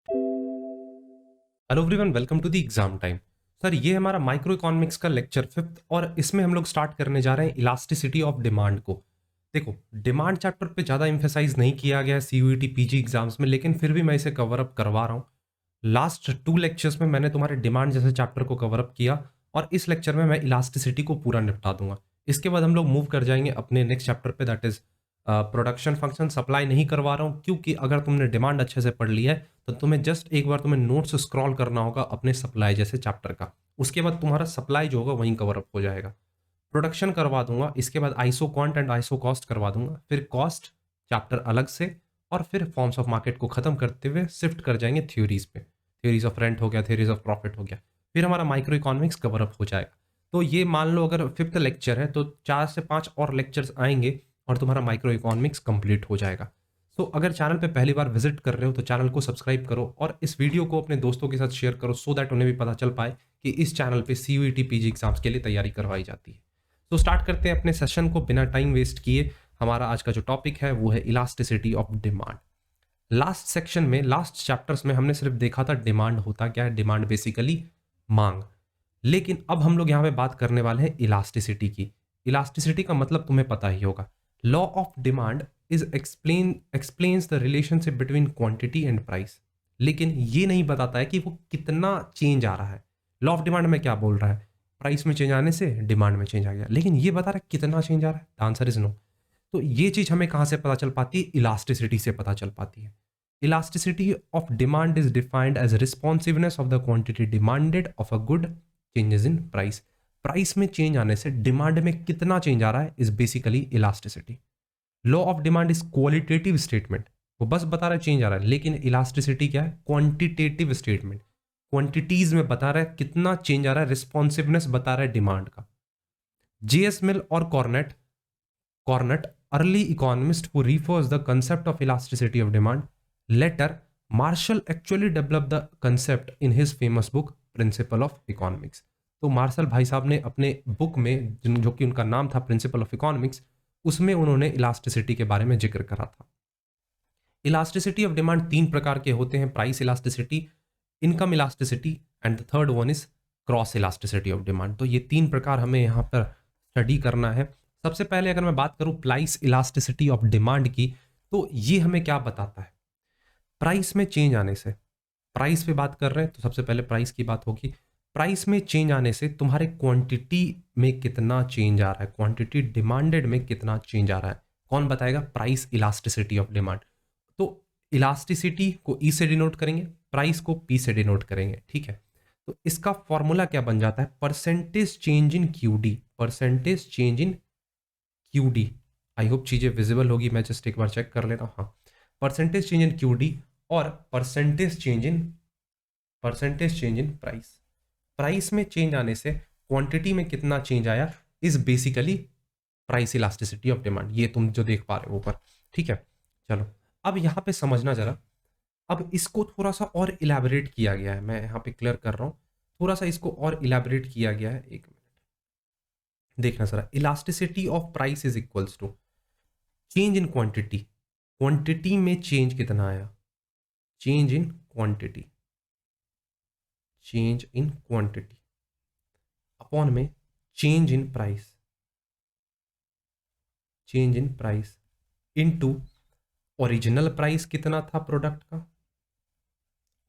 Hello everyone, welcome to the exam time. Sir, ये हमारा micro economics का lecture fifth और इसमें हम लोग स्टार्ट करने जा रहे हैं इलास्टिसिटी ऑफ डिमांड को। देखो, डिमांड चैप्टर पे ज़्यादा इंफेसाइज नहीं किया गया है सीयूईटी पीजी एग्जाम्स में, लेकिन फिर भी मैं इसे कवर अप करवा रहा हूँ। लास्ट 2 लेक्चर्स में मैंने तुम्हारे डिमांड जैसे चैप्टर को कवर अप किया और इस लेक्चर में मैं इलास्टिसिटी को पूरा निपटा दूंगा। इसके बाद हम लोग मूव कर जाएंगे अपने नेक्स्ट चैप्टर पे, that is production function. Supply नहीं करवा रहा हूँ क्योंकि अगर तुमने डिमांड अच्छे से पढ़ लिया है तो तुम्हें जस्ट एक बार तुम्हें नोट्स स्क्रॉल करना होगा अपने सप्लाई जैसे चैप्टर का। उसके बाद तुम्हारा सप्लाई जो होगा वहीं कवर अप हो जाएगा। प्रोडक्शन करवा दूंगा, इसके बाद iso quant and iso cost करवा दूंगा, फिर कॉस्ट चैप्टर अलग से, और फिर फॉर्म्स ऑफ मार्केट को खत्म करते हुए शिफ्ट कर जाएंगे थ्योरीज पे। थ्योरीज ऑफ रेंट हो गया, थ्योरीज ऑफ प्रॉफिट हो गया, फिर हमारा माइक्रो इकोनॉमिक्स कवर अप हो जाएगा। तो ये मान लो अगर फिफ्थ लेक्चर है तो 4 से 5 और लेक्चर्स आएंगे और तुम्हारा माइक्रो इकोनॉमिक्स कंप्लीट हो जाएगा। तो अगर चैनल पे पहली बार विजिट कर रहे हो तो चैनल को सब्सक्राइब करो और इस वीडियो को अपने दोस्तों के साथ शेयर करो, सो दैट उन्हें भी पता चल पाए कि इस चैनल पे सीयूईटी पीजी एग्जाम्स के लिए तैयारी करवाई जाती है। तो स्टार्ट करते हैं अपने सेशन को बिना टाइम वेस्ट किए। हमारा आज का जो टॉपिक है वो है elasticity of demand. Last section में, लास्ट चैप्टर्स में हमने सिर्फ देखा था डिमांड होता क्या है, डिमांड बेसिकली मांग। लेकिन अब हम लोग यहाँ पे बात करने वाले हैं इलास्टिसिटी की। इलास्टिसिटी का मतलब तुम्हें पता ही होगा, law of demand is explains the relationship between quantity and price. लेकिन ये नहीं बताता है कि वो कितना चेंज आ रहा है। लॉ ऑफ डिमांड में क्या बोल रहा है, प्राइस में चेंज आने से डिमांड में चेंज आ गया, लेकिन ये बता रहा है कितना चेंज आ रहा है। The answer is no. तो ये चीज हमें कहां से पता चल पाती है, इलास्टिसिटी से पता चल पाती है। Elasticity of demand is defined as responsiveness of the quantity demanded of a good changes in price. Price में चेंज आने से डिमांड में कितना चेंज आ रहा है is basically elasticity. Law of demand is qualitative statement, वो बस बता रहा है चेंज आ रहा है, लेकिन इलास्टिसिटी क्या है, क्वांटिटेटिव स्टेटमेंट। क्वांटिटीज में बता रहा है कितना चेंज आ रहा है, रिस्पॉन्सिवनेस बता रहा है डिमांड का। जेएस मिल और Cornet early economist who refers the concept of elasticity of demand. Later, Marshall actually developed the concept in his famous book Principle of Economics. तो मार्शल भाई साहब ने अपने बुक में, जो कि उनका नाम था प्रिंसिपल ऑफ इकोनॉमिक्स, उसमें उन्होंने इलास्टिसिटी के बारे में जिक्र करा था। इलास्टिसिटी ऑफ डिमांड 3 प्रकार के होते हैं, price elasticity, income elasticity and the third one is cross elasticity of demand. तो ये 3 प्रकार हमें यहाँ पर स्टडी करना है। सबसे पहले अगर मैं बात करूं प्राइस इलास्टिसिटी ऑफ डिमांड की, तो ये हमें क्या बताता है, प्राइस में चेंज आने से, प्राइस पे बात कर रहे हैं तो सबसे पहले प्राइस की बात होगी। प्राइस में चेंज आने से तुम्हारे क्वांटिटी में कितना चेंज आ रहा है, क्वांटिटी डिमांडेड में कितना चेंज आ रहा है, कौन बताएगा, प्राइस इलास्टिसिटी ऑफ डिमांड। तो इलास्टिसिटी को ई से डिनोट करेंगे, प्राइस को पी से डिनोट करेंगे, ठीक है। तो इसका फॉर्मूला क्या बन जाता है, percentage change in QD, percentage change in QD. I hope चीजें विजिबल होगी, मैं जस्ट एक बार चेक कर लेता हूँ। हाँ, परसेंटेज चेंज इन क्यूडी और percentage change in price. Price में चेंज आने से क्वांटिटी में कितना चेंज आया is basically price elasticity of demand, ये तुम जो देख पा रहे हो ऊपर, ठीक है। चलो अब यहाँ पे समझना जरा, अब इसको थोड़ा सा और इलेबोरेट किया गया है, मैं यहाँ पे क्लियर कर रहा हूँ, थोड़ा सा इसको और इलेबोरेट किया गया है। एक मिनट देखना जरा, elasticity of price is equals to change in quantity, quantity में चेंज कितना आया, change in quantity, change in quantity upon में change in price, change in price into original price कितना था प्रोडक्ट का,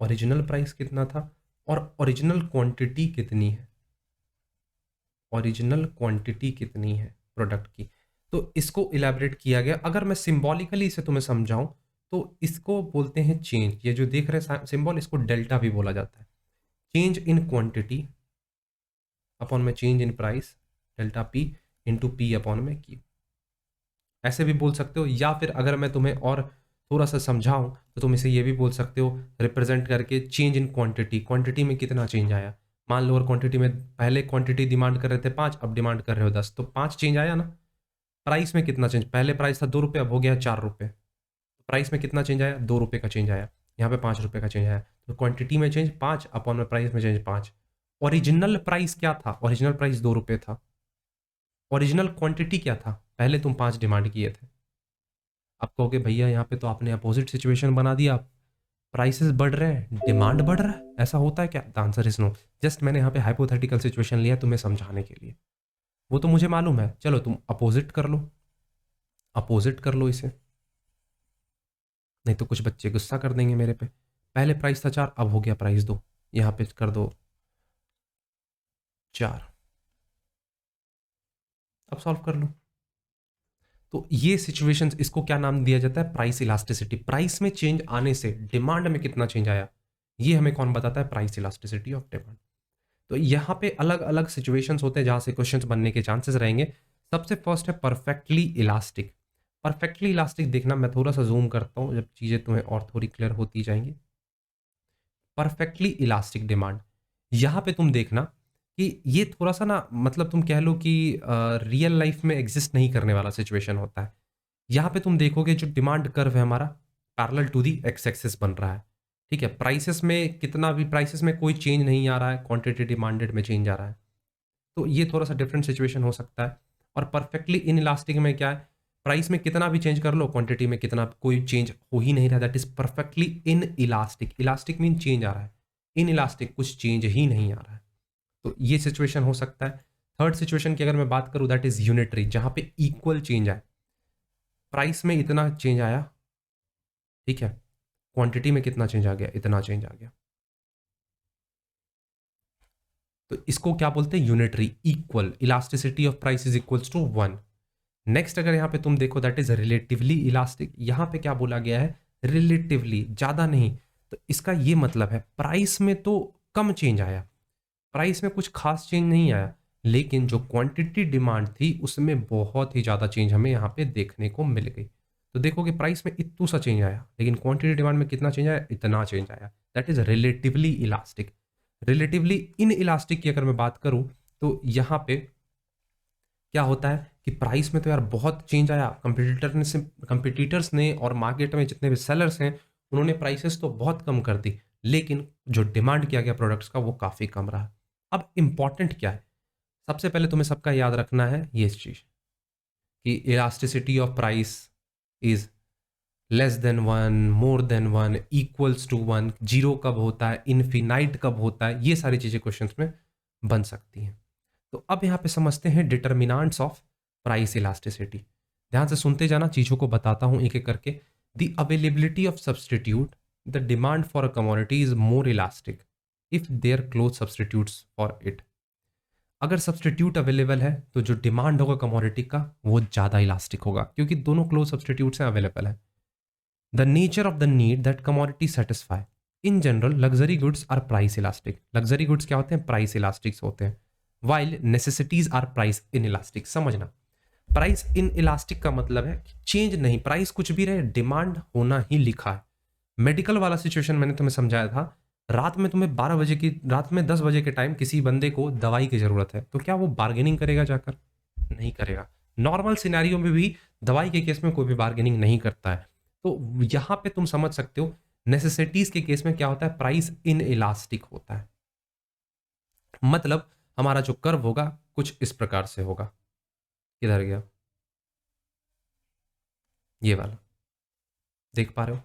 ओरिजिनल प्राइस कितना था, और ओरिजिनल क्वांटिटी कितनी है, ओरिजिनल क्वांटिटी कितनी है प्रोडक्ट की। तो इसको इलेबोरेट किया गया। अगर मैं सिंबॉलिकली इसे तुम्हें समझाऊं तो इसको बोलते हैं चेंज, ये जो देख रहे हैं सिंबल, इसको डेल्टा भी बोला जाता है। चेंज इन क्वांटिटी अपॉन में change in price, delta P into P upon में क्यू, ऐसे भी बोल सकते हो। या फिर अगर मैं तुम्हें और थोड़ा सा समझाऊं तो तुम इसे ये भी बोल सकते हो रिप्रेजेंट करके चेंज इन क्वांटिटी, क्वांटिटी में कितना चेंज आया। मान लो और क्वांटिटी में पहले क्वांटिटी डिमांड कर रहे थे 5, अब डिमांड कर रहे हो 10, तो 5 चेंज आया ना। प्राइस में कितना चेंज, पहले प्राइस था 2 रुपये, अब हो गया 4 रुपये, प्राइस में कितना चेंज आया, 2 रुपये का चेंज आया, यहाँ पे 5 रुपये का चेंज आया। तो क्वांटिटी में चेंज 5 अपॉन में प्राइस में चेंज 5। ओरिजिनल प्राइस क्या था, ओरिजिनल प्राइस 2 रुपये था। ओरिजिनल क्वांटिटी क्या था, पहले तुम 5 डिमांड किए थे। आप कहोगे भैया यहाँ पे तो आपने अपोजिट सिचुएशन बना दिया, प्राइसेस बढ़ रहे हैं, डिमांड बढ़ रहा है, ऐसा होता है क्या? The answer is no. Just मैंने यहाँ पे हाइपोथेटिकल सिचुएशन लिया तुम्हें समझाने के लिए, वो तो मुझे मालूम है। चलो तुम अपोजिट कर लो, अपोजिट कर लो इसे, नहीं तो कुछ बच्चे गुस्सा कर देंगे मेरे पे। पहले प्राइस था 4, अब हो गया प्राइस 2, यहाँ पे कर दो 4, अब सॉल्व कर लो। तो ये सिचुएशंस, इसको क्या नाम दिया जाता है? Price elasticity. प्राइस में चेंज आने से डिमांड में कितना चेंज आया, ये हमें कौन बताता है? Price elasticity of demand. तो यहाँ पे अलग अलग सिचुएशंस होते हैं जहां से क्वेश्चंस बनने के चांसेस रहेंगे। सबसे फर्स्ट है परफेक्टली इलास्टिक। परफेक्टली इलास्टिक देखना, मैं थोड़ा सा जूम करता हूं जब चीजें तुम्हें और थोड़ी क्लियर होती जाएंगी। परफेक्टली इलास्टिक डिमांड, यहां पे तुम देखना कि ये थोड़ा सा ना, मतलब तुम कह लो कि रियल लाइफ में एग्जिस्ट नहीं करने वाला सिचुएशन होता है। यहां पे तुम देखोगे जो डिमांड कर्व है हमारा parallel to the X axis बन रहा है, ठीक है। प्राइसेस में कितना भी, प्राइसेस में कोई चेंज नहीं आ रहा है, क्वांटिटी डिमांडेड में चेंज आ रहा है। तो ये थोड़ा सा डिफरेंट सिचुएशन हो सकता है। और परफेक्टली इन इलास्टिक में क्या है? प्राइस में कितना भी चेंज कर लो, क्वांटिटी में कितना कोई चेंज हो ही नहीं रहा, that is perfectly inelastic. Elastic mean change आ रहा है, इन इलास्टिक कुछ चेंज ही नहीं आ रहा है। तो ये सिचुएशन हो सकता है। थर्ड सिचुएशन की अगर मैं बात करूं, दैट इज यूनिटरी, जहां पे इक्वल चेंज आए। प्राइस में इतना चेंज आया, ठीक है, क्वांटिटी में कितना चेंज आ गया, इतना चेंज आ गया। तो इसको क्या बोलते हैं? Unitary, equal. Elasticity of price is equals to 1। Next अगर यहां पे तुम देखो, दैट इज रिलेटिवली इलास्टिक। यहां पे क्या बोला गया है? रिलेटिवली, ज्यादा नहीं। तो इसका ये मतलब है प्राइस में तो कम चेंज आया, प्राइस में कुछ खास चेंज नहीं आया, लेकिन जो क्वांटिटी डिमांड थी उसमें बहुत ही ज्यादा चेंज हमें यहाँ पे देखने को मिल गई। तो देखोगे प्राइस में इतना सा चेंज आया, लेकिन क्वांटिटी डिमांड में कितना चेंज आया? इतना चेंज आया। That is relatively elastic. Relatively in elastic की अगर मैं बात करूं, तो यहाँ पे क्या होता है कि प्राइस में तो यार बहुत चेंज आया, कंपिटिटर्स ने और मार्केट में जितने भी सेलर्स हैं उन्होंने प्राइसेस तो बहुत कम कर दी, लेकिन जो डिमांड किया गया प्रोडक्ट्स का वो काफ़ी कम रहा। अब इंपॉर्टेंट क्या है? सबसे पहले तुम्हें सबका याद रखना है ये चीज कि elasticity of price is less than 1, more than 1, equals to 1, zero कब होता है, इनफिनाइट कब होता है, ये सारी चीजें क्वेश्चंस में बन सकती हैं। तो अब यहां पे समझते हैं डिटर्मिनेंट्स ऑफ प्राइस इलास्टिसिटी। ध्यान से सुनते जाना, चीजों को बताता हूं एक एक करके। The availability of substitute, the demand for a commodity is more elastic if there close substitutes for it. अगर सब्सटीट्यूट अवेलेबल है तो जो डिमांड होगा कमोडिटी का वो ज़्यादा इलास्टिक होगा, क्योंकि दोनों क्लोज सब्सटीट्यूट्स हैं, अवेलेबल है। The nature of the need that commodity satisfy, in general luxury goods are price elastic. Luxury goods क्या होते हैं? प्राइस इलास्टिक्स होते हैं। While necessities are price inelastic. समझना, प्राइस इन इलास्टिक का मतलब है चेंज नहीं, प्राइस कुछ भी रहे, डिमांड होना ही लिखा है। मेडिकल वाला सिचुएशन मैंने तुम्हें समझाया था, रात में तुम्हें 12 बजे की, रात में 10 बजे के टाइम किसी बंदे को दवाई की जरूरत है, तो क्या वो बार्गेनिंग करेगा जाकर? नहीं करेगा। नॉर्मल सिनेरियो में भी दवाई के केस में कोई भी बार्गेनिंग नहीं करता है। तो यहां पे तुम समझ सकते हो नेसेसिटीज के केस में क्या होता है? प्राइस इन इलास्टिक होता है। मतलब हमारा जो कर्व होगा कुछ इस प्रकार से होगा। किधर गया ये वाला, देख पा रहे हो?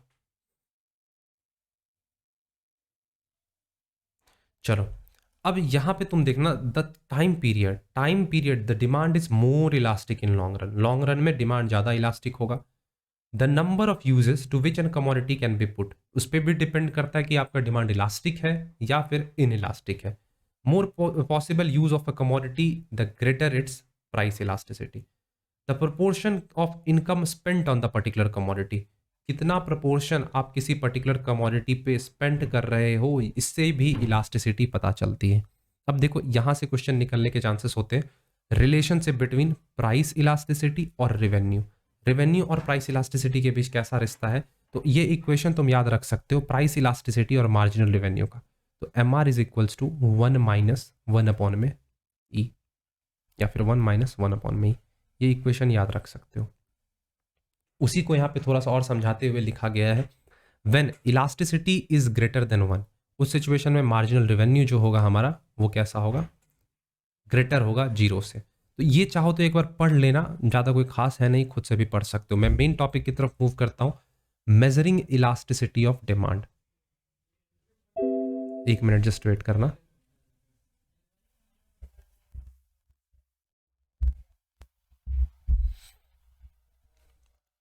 चलो अब यहां पे तुम देखना the time period the demand is more elastic in long run. Long run में डिमांड ज्यादा इलास्टिक होगा। The number of uses to which an commodity can be put, उस पर भी डिपेंड करता है कि आपका डिमांड इलास्टिक है या फिर इन इलास्टिक है। मोर possible use of a commodity the greater it's price elasticity. The proportion of income spent on the particular commodity, कितना प्रोपोर्शन आप किसी पर्टिकुलर कमोडिटी पे स्पेंड कर रहे हो, इससे भी इलास्टिसिटी पता चलती है। अब देखो यहां से क्वेश्चन निकलने के चांसेस होते हैं। रिलेशनशिप बिटवीन प्राइस इलास्टिसिटी और रेवेन्यू, रेवेन्यू और प्राइस इलास्टिसिटी के बीच कैसा रिश्ता है? तो ये इक्वेशन तुम याद रख सकते हो, प्राइस इलास्टिसिटी और मार्जिनल रेवेन्यू का। तो M R is equals to 1 minus 1 upon में ई, या फिर 1 माइनस 1 अपॉन में ई। ये इक्वेशन याद रख सकते हो। उसी को यहाँ पे थोड़ा सा और समझाते हुए लिखा गया है, when elasticity is greater than 1, उस सिचुएशन में मार्जिनल रेवेन्यू जो होगा हमारा वो कैसा होगा? ग्रेटर होगा 0 से। तो ये चाहो तो एक बार पढ़ लेना, ज़्यादा कोई खास है नहीं, खुद से भी पढ़ सकते हो। मैं मेन टॉपिक की तरफ मूव करता हूँ, मेजरिंग इलास्टिसिटी ऑफ डिमांड। एक मिनट जस्ट वेट करना।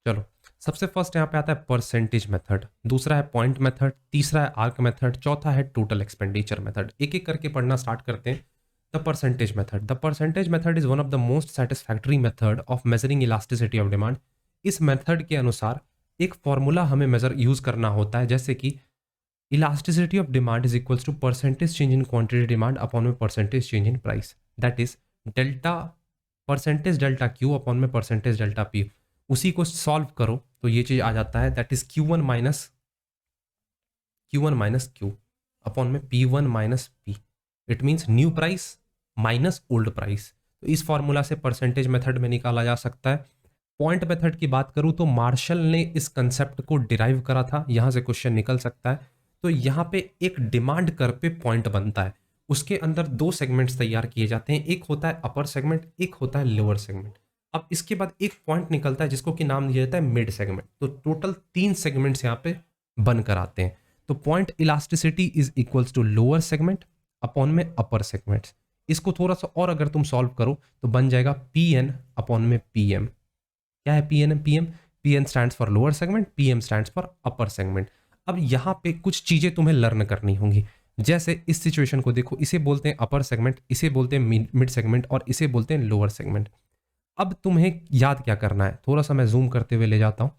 चलो, सबसे फर्स्ट यहाँ पे आता है परसेंटेज मेथड, दूसरा है पॉइंट मेथड, तीसरा है आर्क मेथड, चौथा है टोटल एक्सपेंडिचर मेथड। एक एक करके पढ़ना स्टार्ट करते हैं। The percentage method. The percentage method is one of the most satisfactory method of measuring elasticity of demand. इस मेथड के अनुसार एक फॉर्मूला हमें मेजर यूज करना होता है, जैसे कि elasticity of demand is equals to percentage change in quantity demand upon में percentage change in price, that is delta percentage delta Q upon में परसेंटेज डेल्टा पी। उसी को सॉल्व करो तो ये चीज आ जाता है, that is Q1 minus Q upon में P1 minus P. It means new price minus old price. तो इस फॉर्मूला से परसेंटेज मेथड में निकाला जा सकता है। पॉइंट मेथड की बात करूं तो मार्शल ने इस कंसेप्ट को डिराइव करा था, यहां से क्वेश्चन निकल सकता है। तो यहां पे एक डिमांड कर्व पे पॉइंट बनता है, उसके अंदर दो सेगमेंट्स तैयार किए जाते हैं, एक होता है अपर सेगमेंट, एक होता है लोअर सेगमेंट। अब इसके बाद एक पॉइंट निकलता है जिसको कि नाम दिया जाता है मिड सेगमेंट। तो टोटल 3 सेगमेंट्स यहाँ पे बनकर आते हैं। तो point elasticity is equals to lower segment upon में अपर सेगमेंट्स। इसको थोड़ा सा और अगर तुम सॉल्व करो तो बन जाएगा Pn अपॉन में Pm। क्या है Pn Pm? Pn stands for lower segment, Pm stands for upper segment. अब यहाँ पे कुछ चीजें तुम्हें लर्न करनी होंगी, जैसे इस सिचुएशन को देखो, इसे बोलते हैं अपर सेगमेंट, इसे बोलते हैं मिड सेगमेंट और इसे बोलते हैं लोअर सेगमेंट। अब तुम्हें याद क्या करना है, थोड़ा सा मैं जूम करते हुए ले जाता हूं।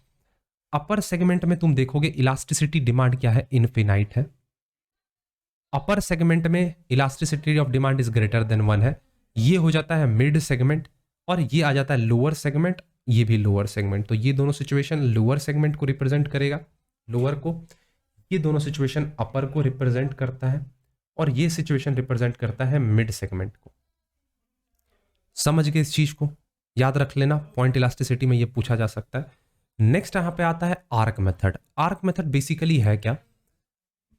अपर सेगमेंट में तुम देखोगे इलास्टिसिटी डिमांड क्या है, इनफिनाइट है। अपर सेगमेंट में elasticity of demand is greater than 1 है। ये हो जाता है मिड सेगमेंट और ये आ जाता है लोअर सेगमेंट, ये भी लोअर सेगमेंट। तो ये दोनों सिचुएशन लोअर सेगमेंट को रिप्रेजेंट करेगा, लोअर को। ये दोनों सिचुएशन अपर को रिप्रेजेंट करता है और ये सिचुएशन रिप्रेजेंट करता है मिड सेगमेंट को। समझ गए इस चीज को, याद रख लेना, पॉइंट इलास्टिसिटी में ये पूछा जा सकता है। नेक्स्ट यहां पे आता है arc method. Arc method basically है क्या,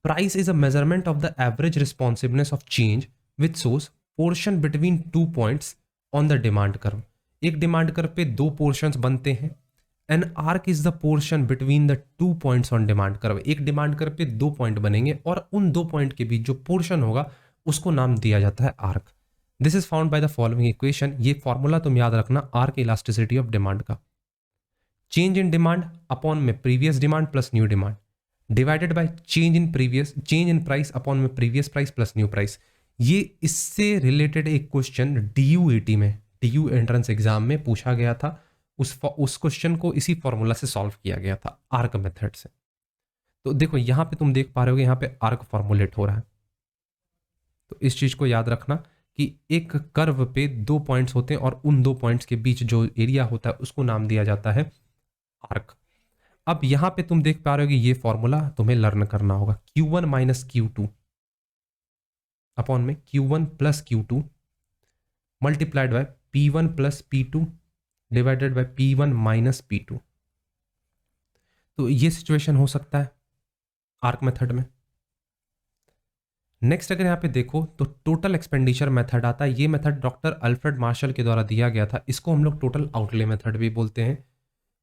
price is a measurement of the average responsiveness of change which shows portion between 2 points on the demand curve. एक डिमांड कर्व पे 2 पोर्शंस बनते हैं। An arc is the portion between the 2 points on demand curve. एक demand curve पे 2 point बनेंगे और उन 2 point के बीच जो पोर्शन होगा उसको नाम दिया जाता है arc. This is found by the following equation. ये फॉर्मूला तुम याद रखना आर्क इलास्टिसिटी ऑफ डिमांड का, चेंज इन डिमांड अपॉन में previous demand plus new demand divided by change in price upon में previous price plus new price. ये इससे related एक क्वेश्चन DU में, DU एंट्रेंस एग्जाम में पूछा गया था। उस क्वेश्चन को इसी फॉर्मूला से सॉल्व किया गया था, आर्क मेथड से। तो देखो यहां पे तुम देख पा रहे हो यहां पे आर्क फॉर्मुलेट हो रहा है। तो इस चीज को याद रखना कि एक कर्व पे 2 पॉइंट्स होते हैं और उन 2 पॉइंट्स के बीच जो एरिया होता है उसको नाम दिया जाता है आर्क। अब यहां पे तुम देख पा रहे हो कि ये फॉर्मूला तुम्हें लर्न करना होगा, Q1 माइनस Q2 अपॉन में Q1 plus Q2 multiplied by P1 plus P2 divided by P1 minus P2। तो ये सिचुएशन हो सकता है आर्क मेथड में। नेक्स्ट अगर यहाँ पे देखो तो टोटल एक्सपेंडिचर मेथड आता है। ये मेथड डॉक्टर अल्फ्रेड मार्शल के द्वारा दिया गया था। इसको हम लोग टोटल आउटले मेथड भी बोलते हैं।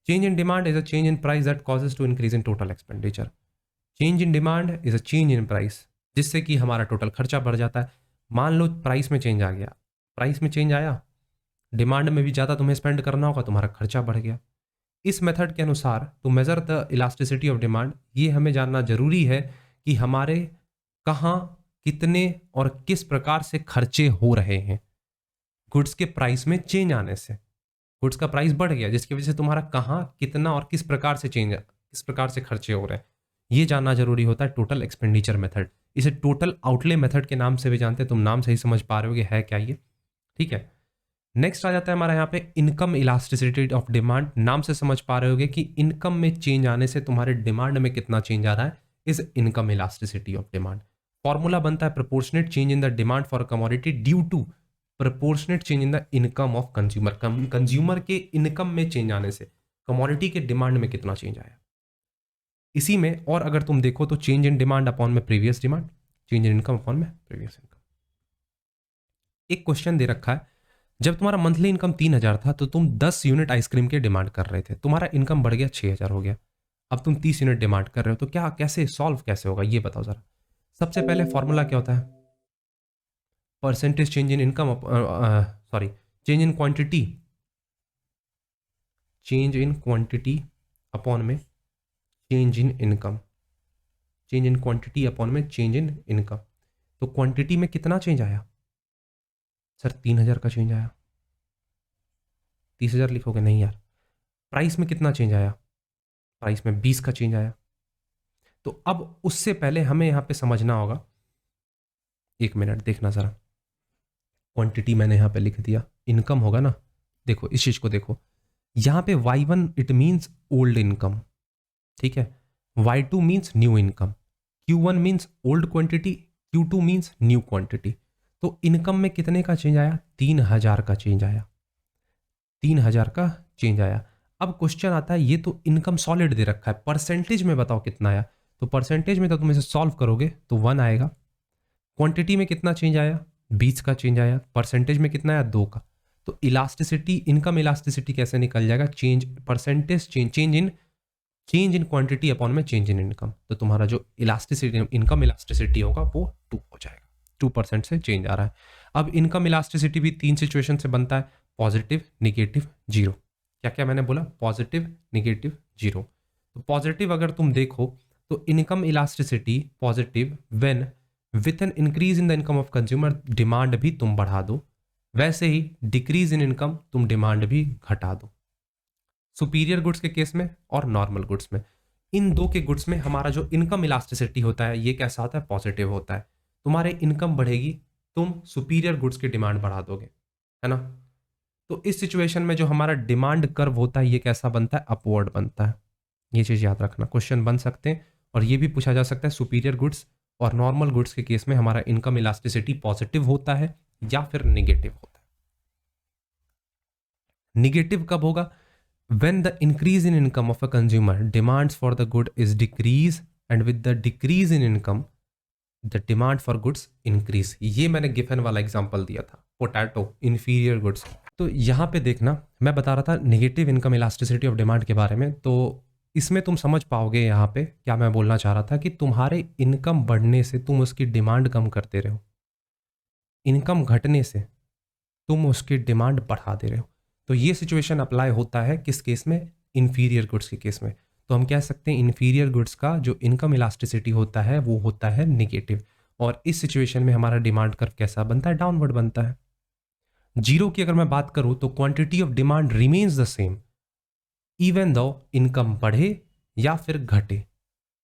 Change in demand is a change in price that causes to increase in total expenditure. Change in demand is a change in price, जिससे कि हमारा टोटल खर्चा बढ़ जाता है। मान लो प्राइस में चेंज आ गया, प्राइस में चेंज आया, डिमांड में भी ज़्यादा तुम्हें स्पेंड करना होगा, तुम्हारा खर्चा बढ़ गया। इस मेथड के अनुसार to measure the elasticity of demand, ये हमें जानना जरूरी है कि हमारे कहाँ, कितने और किस प्रकार से खर्चे हो रहे हैं। गुड्स के प्राइस में चेंज आने से गुड्स का प्राइस बढ़ गया, जिसकी वजह से तुम्हारा कहाँ, कितना और किस प्रकार से खर्चे हो रहे हैं, ये जानना जरूरी होता है टोटल एक्सपेंडिचर मेथड। इसे टोटल आउटले मेथड के नाम से भी जानते हैं। तुम नाम से ही समझ पा रहे हो कि है क्या ये, ठीक है। नेक्स्ट आ जाता है हमारा यहाँ पे इनकम इलास्टिसिटी ऑफ डिमांड। नाम से समझ पा रहे होगे कि इनकम में चेंज आने से तुम्हारे डिमांड में कितना चेंज आ रहा है, is income elasticity of demand. Formula बनता है proportionate change in the demand for commodity due to proportionate change in the income of consumer. Consumer के इनकम में चेंज आने से कमोडिटी के डिमांड में कितना चेंज आया। इसी में और अगर तुम देखो तो चेंज इन डिमांड अपॉन में previous demand, change in income upon में प्रीवियस इनकम। एक क्वेश्चन दे रखा है, जब तुम्हारा मंथली इनकम 3000 था तो तुम 10 यूनिट आइसक्रीम के डिमांड कर रहे थे, तुम्हारा इनकम बढ़ गया 6000 हो गया, अब तुम 30 यूनिट डिमांड कर रहे हो, तो क्या कैसे सॉल्व कैसे होगा ये बताओ जरा। सबसे पहले फॉर्मूला क्या होता है? Percentage change in income, sorry, change in quantity, change in quantity upon में change in income, change in quantity upon में चेंज इन इनकम। तो क्वांटिटी में कितना चेंज आया सर? 3,000 का चेंज आया। 30,000 लिखोगे? नहीं यार। प्राइस में कितना चेंज आया? प्राइस में 20 का चेंज आया। तो अब उससे पहले हमें यहां पे समझना होगा, एक मिनट देखना जरा, क्वांटिटी मैंने यहां पे लिख दिया, इनकम होगा ना। देखो इस चीज को देखो, यहां पे Y1 it means old income, ठीक है। Y2 means new income, Q1 means old quantity, Q2 means new quantity. तो इनकम में कितने का चेंज आया? 3,000 का चेंज आया, 3,000 का चेंज आया। अब क्वेश्चन आता है, ये तो इनकम सॉलिड दे रखा है, परसेंटेज में बताओ कितना आया। तो परसेंटेज में तो तुम इसे सॉल्व करोगे तो 1 आएगा। क्वांटिटी में कितना चेंज आया? 20 का चेंज आया। परसेंटेज में कितना आया? 2 का। तो इलास्टिसिटी, इनकम इलास्टिसिटी कैसे निकल जाएगा? Change percentage change in quantity upon में चेंज इन इनकम। तो तुम्हारा जो इलास्टिसिटी, इनकम इलास्टिसिटी होगा वो 2 हो जाएगा। 2% से चेंज आ रहा है। अब इनकम इलास्टिसिटी भी 3 सिचुएशन से बनता है, पॉजिटिव, निगेटिव, जीरो। क्या क्या मैंने बोला? Positive, negative, zero. तो पॉजिटिव अगर तुम देखो तो income elasticity positive when with an increase in the income of consumer, demand भी तुम बढ़ा दो। वैसे ही डिक्रीज इन इनकम, तुम डिमांड भी घटा दो। सुपीरियर गुड्स के केस में और नॉर्मल गुड्स में, इन दो के गुड्स में हमारा जो इनकम इलास्टिसिटी होता है ये कैसा होता है? पॉजिटिव होता है। तुम्हारे इनकम बढ़ेगी, तुम सुपीरियर गुड्स की डिमांड बढ़ा दोगे, है ना। तो इस सिचुएशन में जो हमारा डिमांड कर्व होता है ये कैसा बनता है? अपवर्ड बनता है। ये चीज याद रखना, क्वेश्चन बन सकते हैं और ये भी पूछा जा सकता है, सुपीरियर गुड्स और नॉर्मल गुड्स के केस में हमारा इनकम इलास्टिसिटी पॉजिटिव होता है या फिर निगेटिव होता है। निगेटिव कब होगा? when the increase in income of a consumer, demands for the good is decrease, and with the decrease in income the demand for goods increase। ये मैंने गिफन वाला एग्जांपल दिया था, पोटैटो, इंफीरियर गुड्स। तो यहाँ पे देखना, मैं बता रहा था negative income elasticity of demand के बारे में। तो इसमें तुम समझ पाओगे यहाँ पे क्या मैं बोलना चाह रहा था, कि तुम्हारे इनकम बढ़ने से तुम उसकी डिमांड कम करते रहो, इनकम घटने से तुम उसकी डिमांड बढ़ा दे रहे हो। तो ये सिचुएशन अप्लाई होता है किस केस में? इंफीरियर गुड्स के केस में। तो हम कह सकते हैं इंफीरियर गुड्स का जो इनकम इलास्टिसिटी होता है वो होता है निगेटिव। और इस सिचुएशन में हमारा डिमांड कर्व कैसा बनता है? डाउनवर्ड बनता है। जीरो की अगर मैं बात करूं तो quantity of demand remains the same even though income बढ़े या फिर घटे,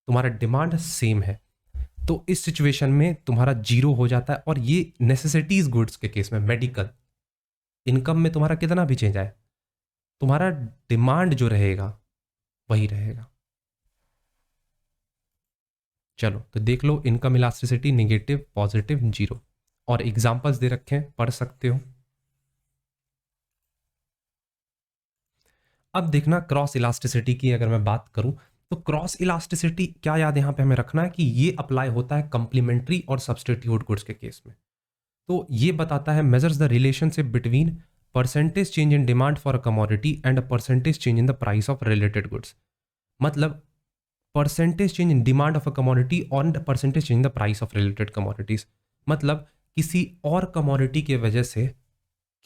तुम्हारा डिमांड सेम है। तो इस सिचुएशन में तुम्हारा जीरो हो जाता है। और ये नेसेसिटीज गुड्स के केस में, मेडिकल, इनकम में तुम्हारा कितना भी चेंज आए, तुम्हारा डिमांड जो रहेगा वही रहेगा। चलो तो देख लो, income elasticity negative, positive, zero. और एग्जांपल्स दे रखे हैं, पढ़ सकते हो। अब देखना क्रॉस इलास्टिसिटी की अगर मैं बात करूं तो क्रॉस इलास्टिसिटी क्या याद यहां पे हमें रखना है कि ये अप्लाई होता है कंप्लीमेंट्री और सब्सटीट्यूट गुड्स के केस में। तो ये बताता है measures the relationship between percentage change in demand for a commodity and a percentage change in the price of related goods. मतलब percentage change in demand of a commodity और percentage change in the price of related commodities. मतलब किसी और commodity के वजह से,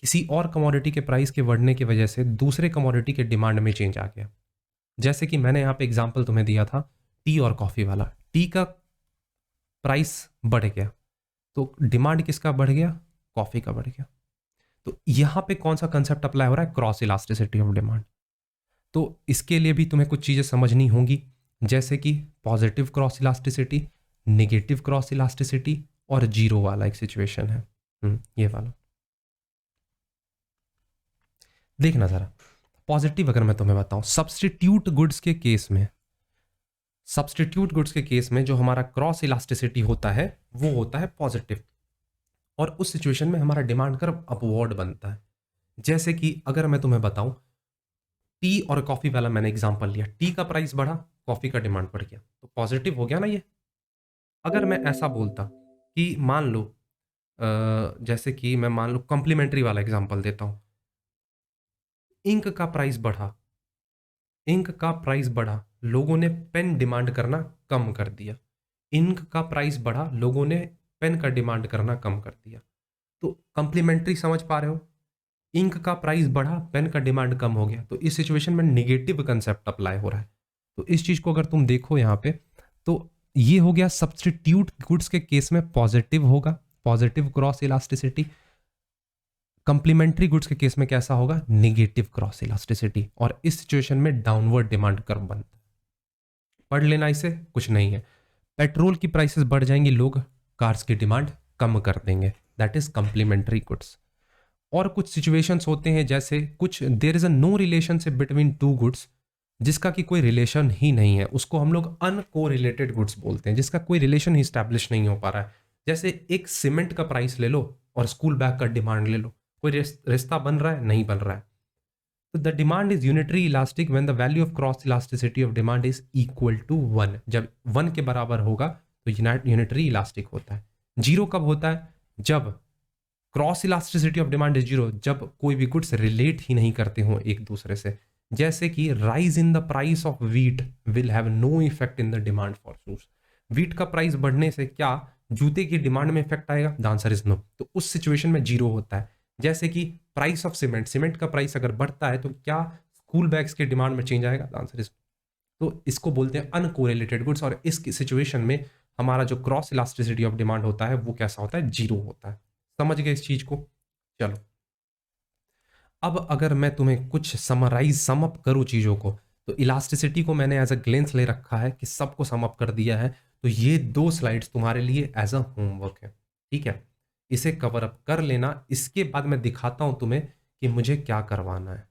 किसी और कमोडिटी के प्राइस के बढ़ने की वजह से दूसरे कमोडिटी के डिमांड में चेंज आ गया। जैसे कि मैंने यहाँ पे एग्जांपल तुम्हें दिया था टी और कॉफी वाला। टी का प्राइस बढ़ गया तो डिमांड किसका बढ़ गया? कॉफी का बढ़ गया। तो यहां पे कौन सा कंसेप्ट अप्लाई हो रहा है? Cross elasticity of demand. तो इसके लिए भी तुम्हें कुछ चीजें समझनी होंगी, जैसे कि positive cross elasticity, negative cross elasticity और जीरो वाला एक सिचुएशन है। ये वाला देखना जरा। पॉजिटिव अगर मैं तुम्हें बताऊं, सब्सटीट्यूट गुड्स के केस में, सब्सटीट्यूट गुड्स के केस में जो हमारा क्रॉस इलास्टिसिटी होता है वो होता है पॉजिटिव। और उस सिचुएशन में हमारा डिमांड कर्व अपवर्ड बनता है। जैसे कि अगर मैं तुम्हें बताऊं, टी और कॉफी वाला मैंने एग्जांपल लिया, टी का प्राइस बढ़ा, कॉफी का डिमांड बढ़ गया, तो पॉजिटिव हो गया ना ये। अगर मैं ऐसा बोलता कि मान लो, जैसे कि मैं मान लो कॉम्प्लीमेंट्री वाला एग्जांपल देता हूं, इंक का प्राइस बढ़ा, इंक का प्राइस बढ़ा, लोगों ने पेन डिमांड करना कम कर दिया, इंक का प्राइस बढ़ा, लोगों ने पेन का डिमांड करना कम कर दिया। तो कंप्लीमेंट्री समझ पा रहे हो? इंक का प्राइस बढ़ा, पेन का डिमांड कम हो गया, तो इस सिचुएशन में नेगेटिव कंसेप्ट अप्लाई हो रहा है। तो इस चीज को अगर तुम देखो यहाँ पे, तो ये हो गया सब्सटीट्यूट गुड्स के केस में पॉजिटिव होगा, positive cross elasticity. Complementary goods के केस में कैसा होगा? Negative cross elasticity. और इस सिचुएशन में डाउनवर्ड डिमांड कर्व बनता है। पढ़ लेना इसे, कुछ नहीं है। पेट्रोल की प्राइसेस बढ़ जाएंगी, लोग कार्स की डिमांड कम कर देंगे, दैट इज कंप्लीमेंट्री गुड्स। और कुछ सिचुएशंस होते हैं जैसे कुछ there is a no relationship between two goods, जिसका कि कोई रिलेशन ही नहीं है, उसको हम लोग अनकोरिलेटेड गुड्स बोलते हैं, जिसका कोई रिलेशन ही स्टैब्लिश नहीं हो पा रहा है। जैसे एक सीमेंट का प्राइस ले लो और स्कूल बैग का डिमांड ले लो, कोई रिश्ता बन रहा है? नहीं बन रहा है। तो the demand is unitary elastic when the value of cross elasticity of demand is equal to 1। जब 1 के बराबर होगा तो यूनिटरी इलास्टिक होता है। जीरो कब होता है? जब cross elasticity of demand is zero, जब कोई भी गुड्स रिलेट ही नहीं करते हो एक दूसरे से। जैसे कि rise in the price of wheat will have no effect in the demand for shoes. Wheat का प्राइस बढ़ने से क्या जूते की डिमांड में इफेक्ट आएगा? The answer is no. तो उस सिचुएशन में जीरो होता है। जैसे कि प्राइस ऑफ सीमेंट, सीमेंट का प्राइस अगर बढ़ता है तो क्या स्कूल बैग्स की डिमांड में चेंज आएगा? The answer is. तो इसको बोलते हैं अनकोरिलेटेड गुड्स। और इस सिचुएशन में हमारा जो क्रॉस इलास्टिसिटी ऑफ डिमांड होता है वो कैसा होता है? जीरो होता है। समझ गए इस चीज को? चलो, अब अगर मैं तुम्हें कुछ सम अप करूं चीजों को, तो इलास्टिसिटी को मैंने एज अ ग्लेंस ले रखा है कि सबको सम अप कर दिया है। तो ये 2 स्लाइड्स तुम्हारे लिए एज अ होमवर्क है, ठीक है? इसे कवर अप कर लेना, इसके बाद मैं दिखाता हूं तुम्हें कि मुझे क्या करवाना है,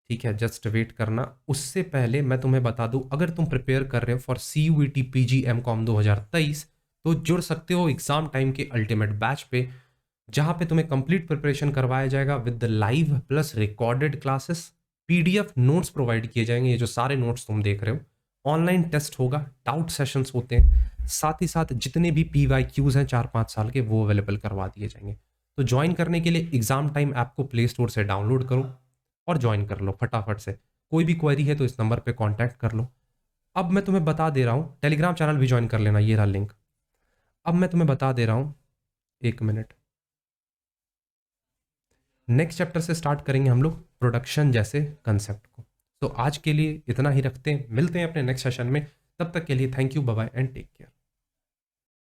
ठीक है? जस्ट वेट करना। उससे पहले मैं तुम्हें बता दूं, अगर तुम प्रिपेयर कर रहे हो फॉर CUET PG MCOM 2023, तो जुड़ सकते हो एग्जाम टाइम के अल्टीमेट बैच पे, जहां पे तुम्हें कंप्लीट प्रिपरेशन करवाया जाएगा with the live plus recorded classes. PDF notes provide किए जाएंगे, ये जो सारे नोट्स तुम देख रहे हो। ऑनलाइन टेस्ट होगा, डाउट सेशंस होते हैं, साथ ही साथ जितने भी PYQs हैं 4-5 साल के, वो अवेलेबल करवा दिए जाएंगे। तो ज्वाइन करने के लिए एग्जाम टाइम ऐप को प्ले स्टोर से डाउनलोड करो और ज्वाइन कर लो फटाफट से। कोई भी क्वेरी है तो इस नंबर पे कांटेक्ट कर लो। अब मैं तुम्हें बता दे रहा हूँ, टेलीग्राम चैनल भी ज्वाइन कर लेना, ये रहा लिंक। अब मैं तुम्हें बता दे रहा हूँ, 1 मिनट। नेक्स्ट चैप्टर से स्टार्ट करेंगे हम लोग प्रोडक्शन जैसे कंसेप्ट को। तो आज के लिए इतना ही रखते हैं, मिलते हैं अपने नेक्स्ट सेशन में। तब तक के लिए thank you, bye bye and take care.